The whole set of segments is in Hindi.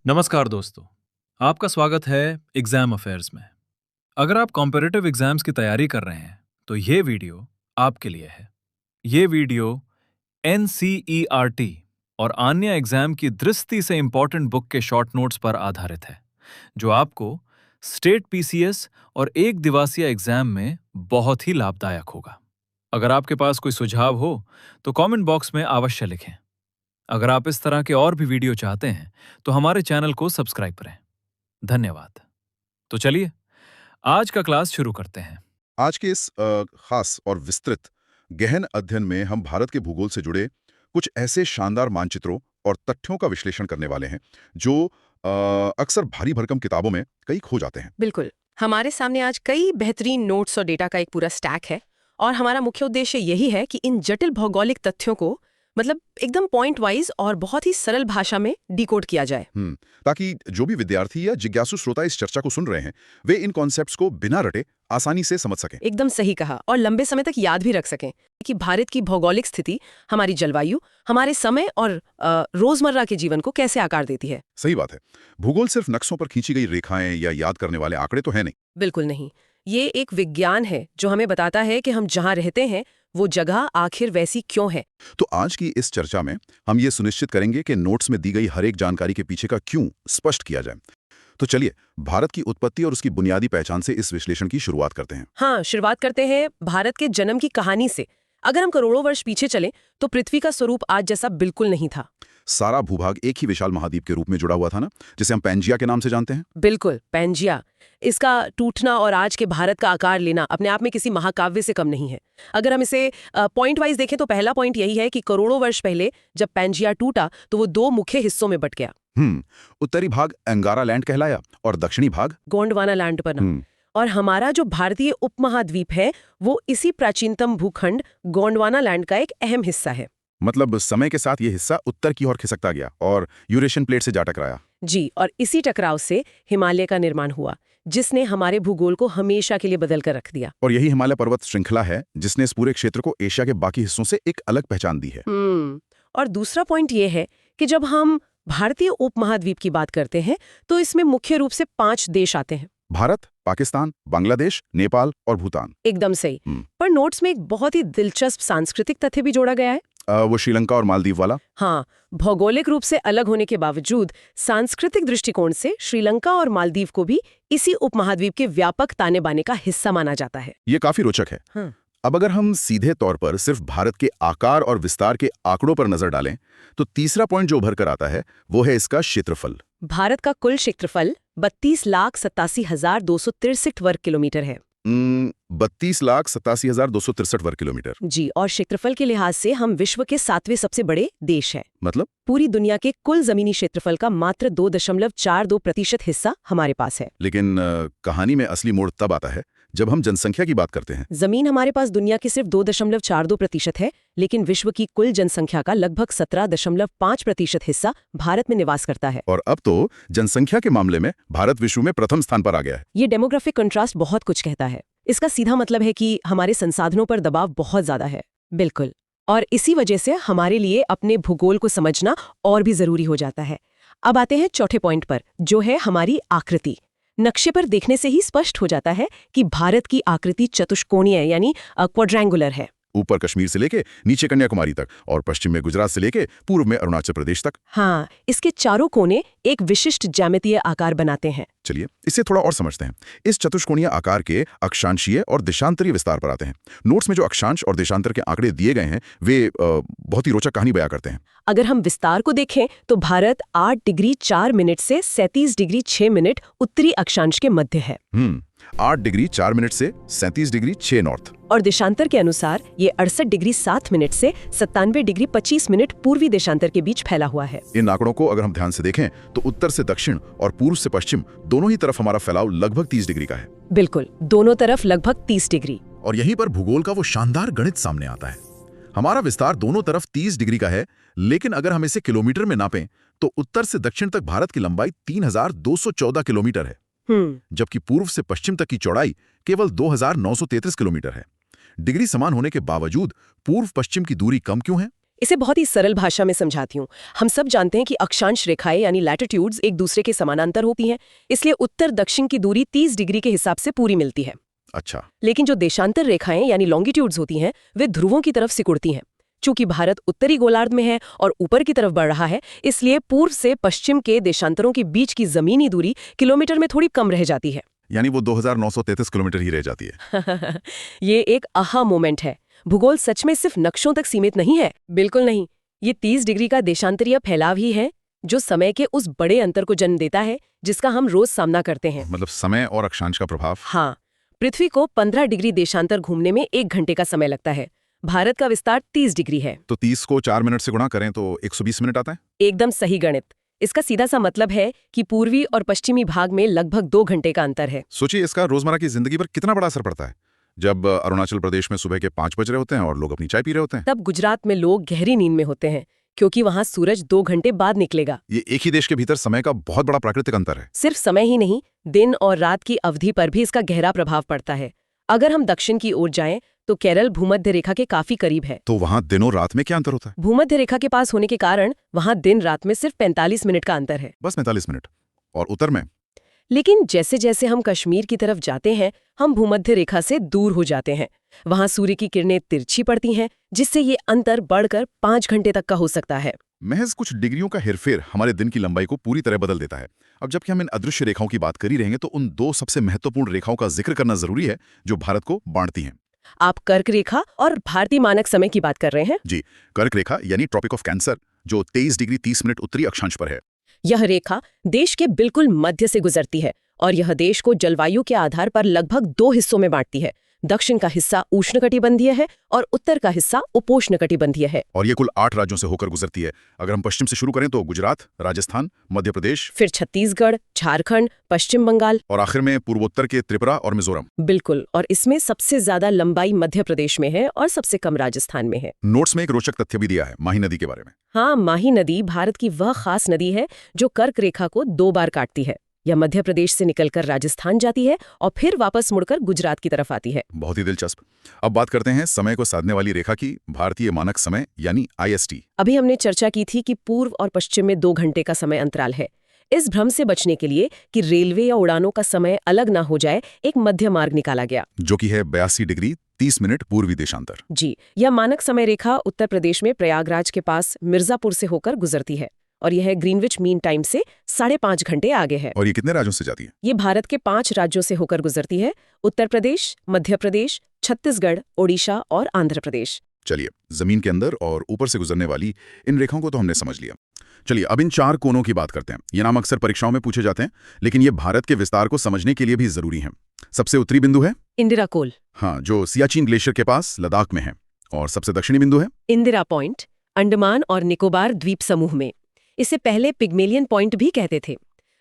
नमस्कार दोस्तों, आपका स्वागत है एग्जाम अफेयर्स में। अगर आप कॉम्पिटिटिव एग्जाम्स की तैयारी कर रहे हैं, तो ये वीडियो आपके लिए है। ये वीडियो NCERT और अन्य एग्जाम की दृष्टि से इंपॉर्टेंट बुक के शॉर्ट नोट्स पर आधारित है, जो आपको स्टेट PCS और एक दिवसीय एग्जाम में बहुत ही लाभदायक होगा। अगर आपके पास कोई सुझाव हो, तो कमेंट बॉक्स में अवश्य लिखें। अगर आप इस तरह के और भी वीडियो चाहते हैं, तो हमारे चैनल को सब्सक्राइब करें। धन्यवाद। तो चलिए आज का क्लास शुरू करते हैं। आज के इस खास और विस्तृत गहन अध्ययन में हम भारत के भूगोल से जुड़े कुछ ऐसे शानदार मानचित्रों और तथ्यों का विश्लेषण करने वाले हैं जो अक्सर भारी भरकम किताबों में कई खो जाते हैं। बिल्कुल। हमारे सामने आज कई बेहतरीन नोट्स और डेटा का एक पूरा स्टैक है और हमारा मुख्य उद्देश्य यही है कि इन जटिल भौगोलिक तथ्यों को एकदम पॉइंट वाइज और बहुत ही सरल भाषा में डिकोड किया जाए। ताकि जो भी विद्यार्थी या जिज्ञासु श्रोता इस चर्चा को सुन रहे हैं, वे इन कॉन्सेप्ट्स को बिना रटे आसानी से समझ सकें। एकदम सही कहा, और लंबे समय तक याद भी रख सकें कि भारत की भौगोलिक स्थिति हमारी जलवायु, हमारे समय और रोजमर्रा के जीवन को कैसे आकार देती है। सही बात है। भूगोल सिर्फ नक्शों पर खींची गई रेखाएं या याद करने वाले आंकड़े तो है नहीं। बिल्कुल नहीं, ये एक विज्ञान है जो हमें बताता है कि हम जहाँ रहते हैं वो जगह आखिर वैसी क्यों है। तो आज की इस चर्चा में हम ये सुनिश्चित करेंगे कि नोट्स में दी गई हर एक जानकारी के पीछे का क्यों स्पष्ट किया जाए। तो चलिए भारत की उत्पत्ति और उसकी बुनियादी पहचान से इस विश्लेषण की शुरुआत करते हैं। हाँ, शुरुआत करते हैं भारत के जन्म की कहानी से। अगर हम करोड़ों वर्ष पीछे चलें तो पृथ्वी का स्वरूप आज जैसा बिल्कुल नहीं था। सारा भूभाग एक ही विशाल महाद्वीप के रूप में जुड़ा हुआ था ना, जिसे हम पैंजिया के नाम से जानते हैं। बिल्कुल, पैंजिया। इसका टूटना और आज के भारत का आकार लेना अपने आप में किसी महाकाव्य से कम नहीं है। अगर हम इसे पॉइंट वाइज देखें तो पहला पॉइंट यही है कि करोड़ों वर्ष पहले जब पैंजिया टूटा तो वो दो मुख्य हिस्सों में बट गया। उत्तरी भाग अंगारा लैंड कहलाया और दक्षिणी भाग गोंडवाना लैंड पर ना। और हमारा जो भारतीय उपमहाद्वीप है वो इसी प्राचीनतम भूखंड गोंडवाना लैंड का एक अहम हिस्सा है। मतलब समय के साथ ये हिस्सा उत्तर की ओर खिसकता गया और यूरेशियन प्लेट से जा टकराया। जी, और इसी टकराव से हिमालय का निर्माण हुआ, जिसने हमारे भूगोल को हमेशा के लिए बदल कर रख दिया। और यही हिमालय पर्वत श्रृंखला है जिसने इस पूरे क्षेत्र को एशिया के बाकी हिस्सों से एक अलग पहचान दी है। और दूसरा पॉइंट ये है कि जब हम भारतीय उपमहाद्वीप की बात करते हैं तो इसमें मुख्य रूप से 5 देश आते हैं। भारत, पाकिस्तान, बांग्लादेश, नेपाल और भूटान। एकदम सही। पर नोट्स में एक बहुत ही दिलचस्प सांस्कृतिक तथ्य भी जोड़ा गया है। वो श्रीलंका और मालदीव वाला। हाँ, भौगोलिक रूप से अलग होने के बावजूद सांस्कृतिक दृष्टिकोण से श्रीलंका और मालदीव को भी इसी उपमहाद्वीप के व्यापक ताने बाने का हिस्सा माना जाता है। ये काफी रोचक है। हाँ। अब अगर हम सीधे तौर पर सिर्फ भारत के आकार और विस्तार के आंकड़ों पर नजर डालें, तो तीसरा पॉइंट जो उभर कर आता है वो है इसका क्षेत्रफल। भारत का कुल क्षेत्रफल 32,87,263 वर्ग किलोमीटर है। 32,87,263 वर्ग किलोमीटर। जी, और क्षेत्रफल के लिहाज से हम विश्व के 7वें सबसे बड़े देश हैं। मतलब पूरी दुनिया के कुल जमीनी क्षेत्रफल का मात्र 2.42% हिस्सा हमारे पास है। लेकिन कहानी में असली मोड़ तब आता है जब हम जनसंख्या की बात करते हैं। जमीन हमारे पास दुनिया के सिर्फ 2.42% है, लेकिन विश्व की कुल जनसंख्या का लगभग 17.5% हिस्सा भारत में निवास करता है। और अब तो जनसंख्या के मामले में भारत विश्व में प्रथम स्थान पर आ गया है। ये डेमोग्राफिक कंट्रास्ट बहुत कुछ कहता है। इसका सीधा मतलब है कि हमारे संसाधनों पर दबाव बहुत ज्यादा है। बिल्कुल, और इसी वजह से हमारे लिए अपने भूगोल को समझना और भी जरूरी हो जाता है। अब आते हैं चौथे पॉइंट पर, जो है हमारी आकृति। नक्शे पर देखने से ही स्पष्ट हो जाता है कि भारत की आकृति चतुष्कोणीय यानी क्वाड्रेंगुलर है। ऊपर कश्मीर से लेके नीचे कन्याकुमारी तक और पश्चिम में गुजरात से लेके पूर्व में अरुणाचल प्रदेश तक। हाँ, इसके चारों कोने एक विशिष्ट ज्यामितीय आकार बनाते हैं। चलिए इसे थोड़ा और समझते हैं। इस चतुष्कोणीय आकार के अक्षांशीय और देशांतरीय विस्तार पर आते हैं। नोट्स में जो अक्षांश और देशांतर के आंकड़े दिए गए हैं वे बहुत ही रोचक कहानी बयां करते हैं। अगर हम विस्तार को देखें तो भारत 8 डिग्री 4 मिनट से 37 डिग्री 6 मिनट उत्तरी अक्षांश के मध्य है। 8 डिग्री 4 मिनट से 37 डिग्री 6 नॉर्थ। और देशांतर के अनुसार ये 68 डिग्री 7 मिनट से 97 डिग्री 25 मिनट पूर्वी देशांतर के बीच फैला हुआ है। इन आंकड़ों को अगर हम ध्यान से देखें तो उत्तर से दक्षिण और पूर्व से पश्चिम दोनों ही तरफ हमारा फैलाव लगभग 30 डिग्री का है। बिल्कुल, दोनों तरफ लगभग 30 डिग्री। और यहीं पर भूगोल का वो शानदार गणित सामने आता है। हमारा विस्तार दोनों तरफ 30 डिग्री का है, लेकिन अगर हम इसे किलोमीटर में नापें तो उत्तर से दक्षिण तक भारत की लंबाई 3,214 किलोमीटर है, जबकि पूर्व से पश्चिम तक की चौड़ाई केवल 2,933 किलोमीटर है। डिग्री समान होने के बावजूद पूर्व पश्चिम की दूरी कम क्यों है? इसे बहुत ही सरल भाषा में समझाती हूँ। हम सब जानते हैं कि अक्षांश रेखाएं यानी लैटिट्यूड्स एक दूसरे के समानांतर होती हैं, इसलिए उत्तर दक्षिण की दूरी 30 डिग्री के हिसाब से पूरी मिलती है। अच्छा। लेकिन जो देशांतर रेखाएं यानी लॉन्गिट्यूड्स होती हैं, वे ध्रुवों की तरफ सिकुड़ती हैं। चूंकि भारत उत्तरी गोलार्ध में है और ऊपर की तरफ बढ़ रहा है, इसलिए पूर्व से पश्चिम के देशांतरों के बीच की जमीनी दूरी किलोमीटर में थोड़ी कम रह जाती है। यानी वो 2933 किलोमीटर ही रह जाती है। ये एक आहा मोमेंट है। भूगोल सच में सिर्फ नक्शों तक सीमित नहीं है। बिल्कुल नहीं, ये 30 डिग्री का देशांतरीय फैलाव ही है जो समय के उस बड़े अंतर को जन्म देता है जिसका हम रोज सामना करते हैं। मतलब समय और अक्षांश का प्रभाव। हाँ, पृथ्वी को 15 डिग्री देशांतर घूमने में 1 घंटे का समय लगता है। भारत का विस्तार 30 डिग्री है। तो 30 को 4 मिनट से गुणा करें तो 120 मिनट आता है। एकदम सही गणित। इसका सीधा सा मतलब है कि पूर्वी और पश्चिमी भाग में लगभग 2 घंटे का अंतर है। सोचिए इसका रोजमर्रा की जिंदगी पर कितना बड़ा असर पड़ता है। जब अरुणाचल प्रदेश में सुबह के 5 बज रहे होते हैं और लोग अपनी चाय पी रहे होते हैं, तब गुजरात में लोग गहरी नींद में होते हैं, क्योंकि वहां सूरज 2 घंटे बाद निकलेगा। ये एक ही देश के भीतर समय का बहुत बड़ा प्राकृतिक अंतर है। सिर्फ समय ही नहीं, दिन और रात की अवधि पर भी इसका गहरा प्रभाव पड़ता है। अगर हम दक्षिण की ओर जाएं तो केरल भूमध्य रेखा के काफी करीब है। तो वहाँ दिन और रात में क्या अंतर होता है? भूमध्य रेखा के पास होने के कारण वहां दिन रात में सिर्फ 45 मिनट का अंतर है। बस 45 मिनट। और उत्तर में? लेकिन जैसे जैसे हम कश्मीर की तरफ जाते हैं, हम भूमध्य रेखा से दूर हो जाते हैं। वहां सूर्य की किरणें तिरछी पड़ती हैं, जिससे ये अंतर बढ़कर 5 घंटे तक का हो सकता है। महज कुछ डिग्रियों का हेरफेर हमारे दिन की लंबाई को पूरी तरह बदल देता है। अब जबकि हम इन अदृश्य रेखाओं की बात कर ही रहेंगे तो उन 2 सबसे महत्वपूर्ण रेखाओं का जिक्र करना जरूरी है जो भारत को बांटती हैं। आप कर्क रेखा और भारतीय मानक समय की बात कर रहे हैं? जी, कर्क रेखा यानी ट्रॉपिक ऑफ कैंसर, जो 23 डिग्री 30 मिनट उत्तरी अक्षांश पर है। यह रेखा देश के बिल्कुल मध्य से गुजरती है और यह देश को जलवायु के आधार पर लगभग 2 हिस्सों में बांटती है। दक्षिण का हिस्सा उष्णकटिबंधीय है और उत्तर का हिस्सा उपोष्णकटिबंधीय है। और ये कुल 8 राज्यों से होकर गुजरती है। अगर हम पश्चिम से शुरू करें तो गुजरात, राजस्थान, मध्य प्रदेश, फिर छत्तीसगढ़, झारखंड, पश्चिम बंगाल और आखिर में पूर्वोत्तर के त्रिपुरा और मिजोरम। बिल्कुल, और इसमें सबसे ज्यादा लंबाई मध्य प्रदेश में है और सबसे कम राजस्थान में है। नोट्स में एक रोचक तथ्य भी दिया है माही नदी के बारे में। हाँ, माही नदी भारत की वह खास नदी है जो कर्क रेखा को 2 बार काटती है। यह मध्य प्रदेश से निकलकर राजस्थान जाती है और फिर वापस मुड़कर गुजरात की तरफ आती है। बहुत ही दिलचस्प। अब बात करते हैं समय को साधने वाली रेखा की, भारतीय मानक समय यानी IST। अभी हमने चर्चा की थी कि पूर्व और पश्चिम में 2 घंटे का समय अंतराल है। इस भ्रम से बचने के लिए कि रेलवे या उड़ानों का समय अलग ना हो जाए, एक मध्य मार्ग निकाला गया, जो कि है 82 डिग्री 30 मिनट पूर्वी देशांतर। जी, यह मानक समय रेखा उत्तर प्रदेश में प्रयागराज के पास मिर्जापुर से होकर गुजरती है और यह ग्रीनविच मीन टाइम से 5.5 घंटे आगे है। और ये कितने राज्यों से जाती है? ये भारत के 5 राज्यों से होकर गुजरती है: उत्तर प्रदेश, मध्य प्रदेश, छत्तीसगढ़, ओडिशा और आंध्र प्रदेश। चलिए, जमीन के अंदर और ऊपर से गुजरने वाली इन रेखाओं को तो हमने समझ लिया। चलिए अब इन 4 कोनों की बात करते हैं। ये नाम अक्सर परीक्षाओं में पूछे जाते हैं, लेकिन ये भारत के विस्तार को समझने के लिए भी जरूरी है। सबसे उत्तरी बिंदु है इंदिरा कोल, हाँ, जो सियाचिन ग्लेशियर के पास लद्दाख में है। और सबसे दक्षिणी बिंदु है इंदिरा पॉइंट, अंडमान और निकोबार द्वीप समूह में। इसे पहले पिग्मेलियन पॉइंट भी कहते थे।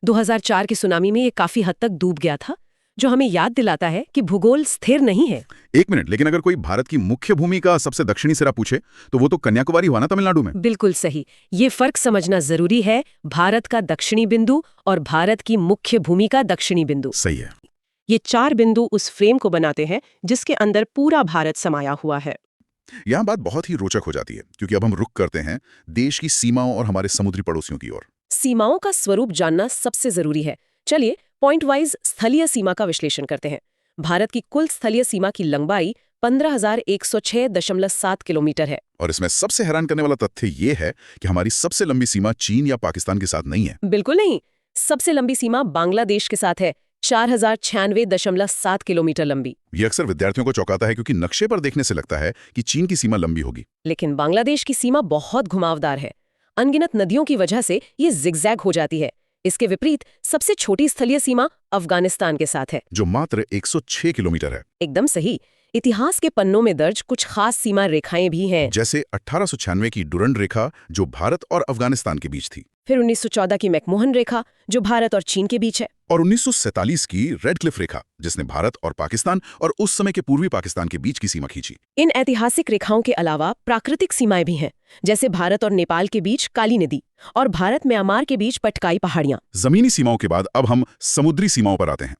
2004 की सुनामी में ये काफी हद तक डूब गया था, जो हमें याद दिलाता है कि भूगोल स्थिर नहीं है। 1 मिनट, लेकिन अगर कोई भारत की मुख्य भूमि का सबसे दक्षिणी सिरा पूछे तो वो तो कन्याकुमारी हुआ ना, तमिलनाडु में। बिल्कुल सही। ये फर्क समझना जरूरी है, भारत का दक्षिणी बिंदु और भारत की मुख्य भूमि का दक्षिणी बिंदु। सही है। ये 4 बिंदु उस फ्रेम को बनाते हैं जिसके अंदर पूरा भारत समाया हुआ है। यहाँ बात बहुत ही रोचक हो जाती है, क्योंकि अब हम रुख करते हैं देश की सीमाओं और हमारे समुद्री पड़ोसियों की ओर। सीमाओं का स्वरूप जानना सबसे जरूरी है। चलिए पॉइंट वाइज स्थलीय सीमा का विश्लेषण करते हैं। भारत की कुल स्थलीय सीमा की लंबाई 15,106.7 किलोमीटर है। और इसमें सबसे हैरान करने वाला तथ्य ये है कि हमारी सबसे लंबी सीमा चीन या पाकिस्तान के साथ नहीं है। बिल्कुल नहीं, सबसे लंबी सीमा बांग्लादेश के साथ है, 4,096.7 किलोमीटर लंबी। ये अक्सर विद्यार्थियों को चौंकाता है, क्योंकि नक्शे पर देखने से लगता है कि चीन की सीमा लंबी होगी। लेकिन बांग्लादेश की सीमा बहुत घुमावदार है। अनगिनत नदियों की वजह से ये जिगजैग हो जाती है। इसके विपरीत सबसे छोटी स्थलीय सीमा अफगानिस्तान के साथ है, जो मात्र 106 किलोमीटर है। एकदम सही। इतिहास के पन्नों में दर्ज कुछ खास सीमा रेखाएं भी हैं, जैसे 1896 की डुरंड रेखा, जो भारत और अफगानिस्तान के बीच थी। फिर 1914 की मैकमोहन रेखा, जो भारत और चीन के बीच है, और 1947 की रेड क्लिफ रेखा, जिसने भारत और पाकिस्तान और उस समय के पूर्वी पाकिस्तान के बीच की सीमा खींची। इन ऐतिहासिक रेखाओं के अलावा प्राकृतिक सीमाएं भी हैं, जैसे भारत और नेपाल के बीच काली नदी और भारत म्यांमार के बीच पटकाई पहाड़ियां। जमीनी सीमाओं के बाद अब हम समुद्री सीमाओं पर आते हैं।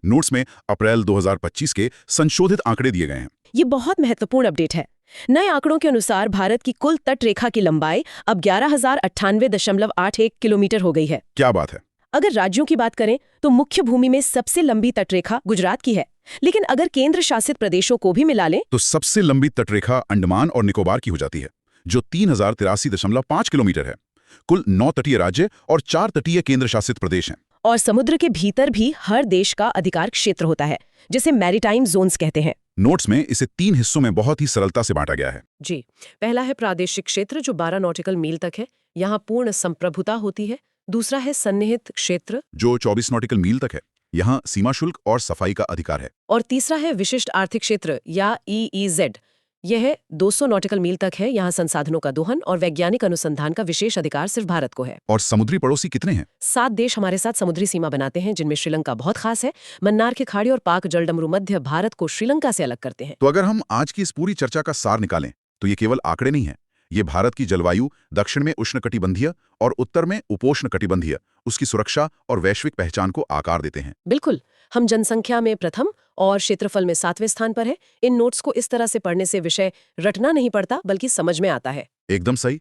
नोट्स में अप्रैल 2025 के संशोधित आंकड़े दिए गए हैं। ये बहुत महत्वपूर्ण अपडेट है। नए आंकड़ों के अनुसार भारत की कुल तट रेखा की लंबाई अब 11,098.81 किलोमीटर हो गई है। क्या बात है। अगर राज्यों की बात करें तो मुख्य भूमि में सबसे लंबी तटरेखा गुजरात की है, लेकिन अगर केंद्र शासित प्रदेशों को भी मिला लें तो सबसे लंबी तटरेखा अंडमान और निकोबार की हो जाती है, जो 3083.5 किलोमीटर है। कुल 9 तटीय राज्य और 4 तटीय केंद्र शासित प्रदेश हैं। और समुद्र के भीतर भी हर देश का अधिकार क्षेत्र होता है, जिसे मैरीटाइम जोन्स कहते हैं। नोट्स में इसे 3 हिस्सों में बहुत ही सरलता से बांटा गया है। जी, पहला है प्रादेशिक क्षेत्र जो 12 नॉटिकल मील तक है, यहाँ पूर्ण संप्रभुता होती है। दूसरा है सन्निहित क्षेत्र जो 24 नॉटिकल मील तक है, यहाँ सीमा शुल्क और सफाई का अधिकार है। और तीसरा है विशिष्ट आर्थिक क्षेत्र या EEZ। यह 200 नॉटिकल मील तक है, यहाँ संसाधनों का दोहन और वैज्ञानिक अनुसंधान का विशेष अधिकार सिर्फ भारत को है। और समुद्री पड़ोसी कितने हैं? 7 देश हमारे साथ समुद्री सीमा बनाते हैं, जिनमें श्रीलंका बहुत खास है। मन्नार की खाड़ी और पाक जलडमरू मध्य भारत को श्रीलंका से अलग करते हैं। तो अगर हम आज की इस पूरी चर्चा का सार निकालें तो ये केवल आंकड़े नहीं है। ये भारत की जलवायु, दक्षिण में उष्णकटिबंधीय और उत्तर में उपोष्णकटिबंधीय, उसकी सुरक्षा और वैश्विक पहचान को आकार देते हैं। बिल्कुल, हम जनसंख्या में प्रथम और क्षेत्रफल में 7वें स्थान पर है। इन नोट्स को इस तरह से पढ़ने से विषय रटना नहीं पड़ता, बल्कि समझ में आता है। एकदम सही।